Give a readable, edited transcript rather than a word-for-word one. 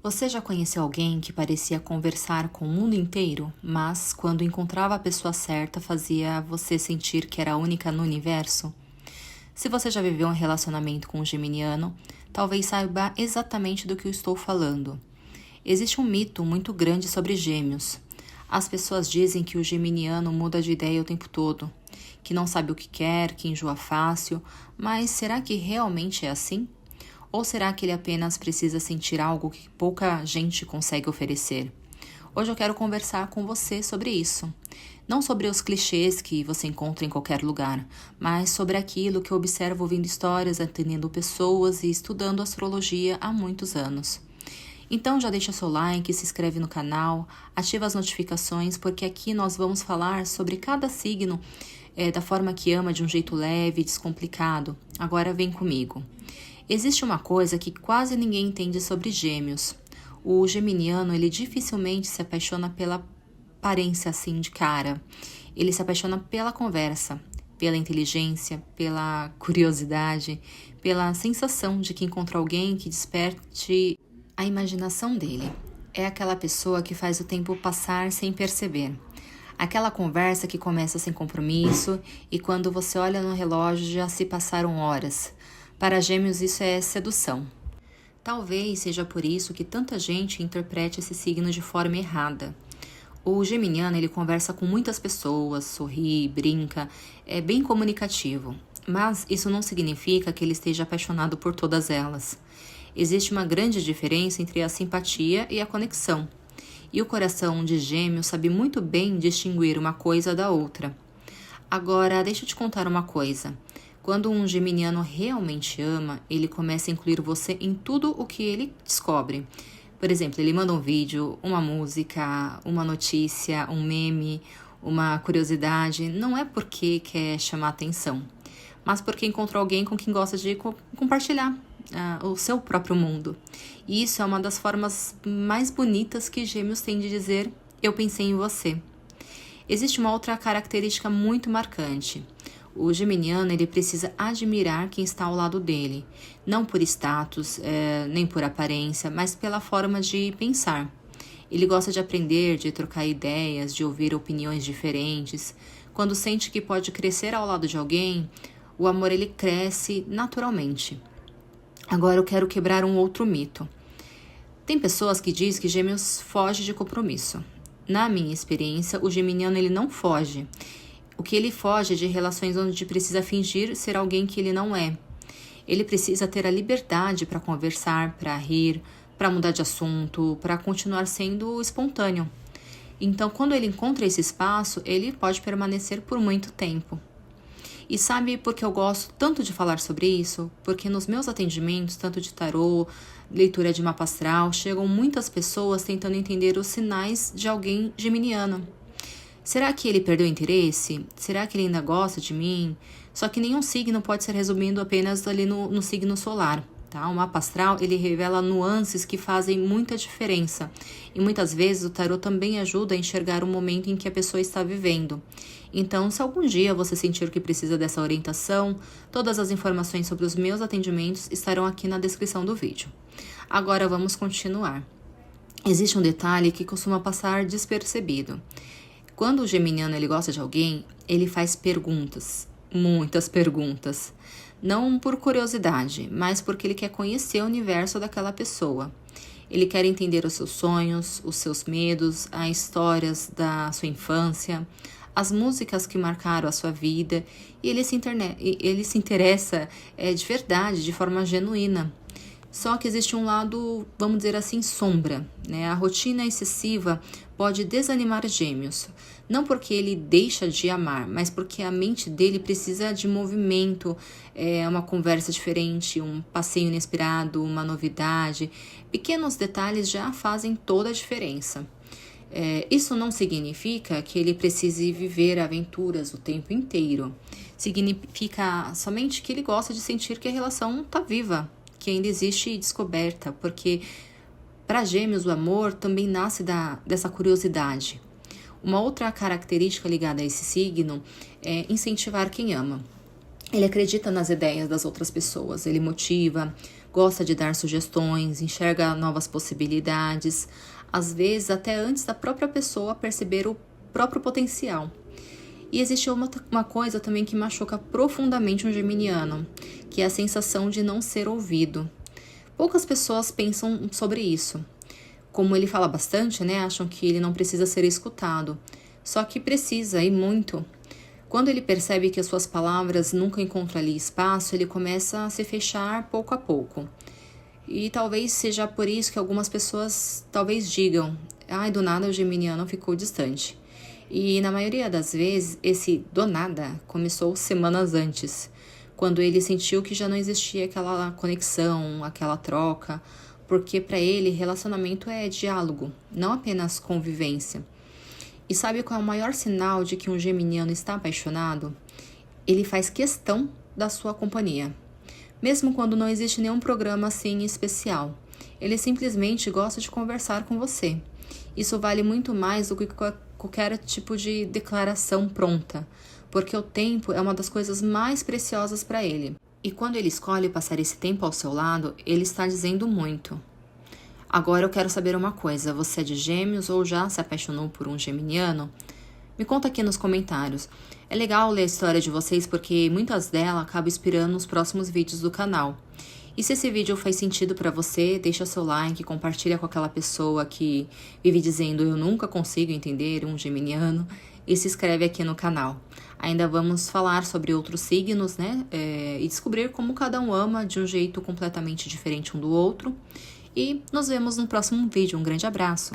Você já conheceu alguém que parecia conversar com o mundo inteiro, mas quando encontrava a pessoa certa fazia você sentir que era a única no universo? Se você já viveu um relacionamento com um geminiano, talvez saiba exatamente do que eu estou falando. Existe um mito muito grande sobre gêmeos. As pessoas dizem que o geminiano muda de ideia o tempo todo, que não sabe o que quer, que enjoa fácil, mas será que realmente é assim? Ou será que ele apenas precisa sentir algo que pouca gente consegue oferecer? Hoje eu quero conversar com você sobre isso. Não sobre os clichês que você encontra em qualquer lugar, mas sobre aquilo que eu observo ouvindo histórias, atendendo pessoas e estudando astrologia há muitos anos. Então já deixa seu like, se inscreve no canal, ativa as notificações, porque aqui nós vamos falar sobre cada signo da forma que ama, de um jeito leve e descomplicado. Agora vem comigo. Existe uma coisa que quase ninguém entende sobre gêmeos. O geminiano, ele dificilmente se apaixona pela aparência assim de cara. Ele se apaixona pela conversa, pela inteligência, pela curiosidade, pela sensação de que encontra alguém que desperte a imaginação dele. É aquela pessoa que faz o tempo passar sem perceber. Aquela conversa que começa sem compromisso e quando você olha no relógio já se passaram horas. Para gêmeos isso é sedução. Talvez seja por isso que tanta gente interprete esse signo de forma errada. O geminiano ele conversa com muitas pessoas, sorri, brinca, é bem comunicativo. Mas isso não significa que ele esteja apaixonado por todas elas. Existe uma grande diferença entre a simpatia e a conexão. E o coração de gêmeo sabe muito bem distinguir uma coisa da outra. Agora, deixa eu te contar uma coisa. Quando um geminiano realmente ama, ele começa a incluir você em tudo o que ele descobre. Por exemplo, ele manda um vídeo, uma música, uma notícia, um meme, uma curiosidade. Não é porque quer chamar atenção, mas porque encontrou alguém com quem gosta de compartilhar o seu próprio mundo. E isso é uma das formas mais bonitas que gêmeos têm de dizer eu pensei em você. Existe uma outra característica muito marcante. O geminiano ele precisa admirar quem está ao lado dele, não por status, nem por aparência, mas pela forma de pensar. Ele gosta de aprender, de trocar ideias, de ouvir opiniões diferentes. Quando sente que pode crescer ao lado de alguém, o amor ele cresce naturalmente. Agora eu quero quebrar um outro mito. Tem pessoas que dizem que gêmeos fogem de compromisso. Na minha experiência, o geminiano ele não foge. O que ele foge é de relações onde precisa fingir ser alguém que ele não é. Ele precisa ter a liberdade para conversar, para rir, para mudar de assunto, para continuar sendo espontâneo. Então, quando ele encontra esse espaço, ele pode permanecer por muito tempo. E sabe por que eu gosto tanto de falar sobre isso? Porque nos meus atendimentos, tanto de tarô, leitura de mapa astral, chegam muitas pessoas tentando entender os sinais de alguém geminiano. Será que ele perdeu o interesse? Será que ele ainda gosta de mim? Só que nenhum signo pode ser resumido apenas ali no signo solar. Tá? O mapa astral ele revela nuances que fazem muita diferença. E muitas vezes o tarô também ajuda a enxergar o momento em que a pessoa está vivendo. Então, se algum dia você sentir que precisa dessa orientação, todas as informações sobre os meus atendimentos estarão aqui na descrição do vídeo. Agora vamos continuar. Existe um detalhe que costuma passar despercebido. Quando o geminiano ele gosta de alguém, ele faz perguntas, muitas perguntas. Não por curiosidade, mas porque ele quer conhecer o universo daquela pessoa. Ele quer entender os seus sonhos, os seus medos, as histórias da sua infância, as músicas que marcaram a sua vida, e ele se interessa de verdade, de forma genuína. Só que existe um lado, vamos dizer assim, sombra, né? A rotina excessiva pode desanimar gêmeos. Não porque ele deixa de amar, mas porque a mente dele precisa de movimento, uma conversa diferente, um passeio inesperado, uma novidade. Pequenos detalhes já fazem toda a diferença. Isso não significa que ele precise viver aventuras o tempo inteiro. Significa somente que ele gosta de sentir que a relação está viva, que ainda existe descoberta, porque para gêmeos o amor também nasce dessa curiosidade. Uma outra característica ligada a esse signo é incentivar quem ama. Ele acredita nas ideias das outras pessoas, ele motiva, gosta de dar sugestões, enxerga novas possibilidades, às vezes até antes da própria pessoa perceber o próprio potencial. E existe uma coisa também que machuca profundamente um geminiano, que é a sensação de não ser ouvido. Poucas pessoas pensam sobre isso. Como ele fala bastante, né, acham que ele não precisa ser escutado. Só que precisa, e muito. Quando ele percebe que as suas palavras nunca encontram ali espaço, ele começa a se fechar pouco a pouco. E talvez seja por isso que algumas pessoas talvez digam: ai, do nada o geminiano ficou distante. E na maioria das vezes, esse do nada começou semanas antes, quando ele sentiu que já não existia aquela conexão, aquela troca, porque para ele relacionamento é diálogo, não apenas convivência. E sabe qual é o maior sinal de que um geminiano está apaixonado? Ele faz questão da sua companhia, mesmo quando não existe nenhum programa assim especial. Ele simplesmente gosta de conversar com você. Isso vale muito mais do que qualquer tipo de declaração pronta, porque o tempo é uma das coisas mais preciosas para ele. E quando ele escolhe passar esse tempo ao seu lado, ele está dizendo muito. Agora eu quero saber uma coisa, você é de Gêmeos ou já se apaixonou por um geminiano? Me conta aqui nos comentários. É legal ler a história de vocês porque muitas delas acabam inspirando os próximos vídeos do canal. E se esse vídeo faz sentido para você, deixa seu like, compartilha com aquela pessoa que vive dizendo eu nunca consigo entender um geminiano e se inscreve aqui no canal. Ainda vamos falar sobre outros signos, né? E descobrir como cada um ama de um jeito completamente diferente um do outro. E nos vemos no próximo vídeo. Um grande abraço!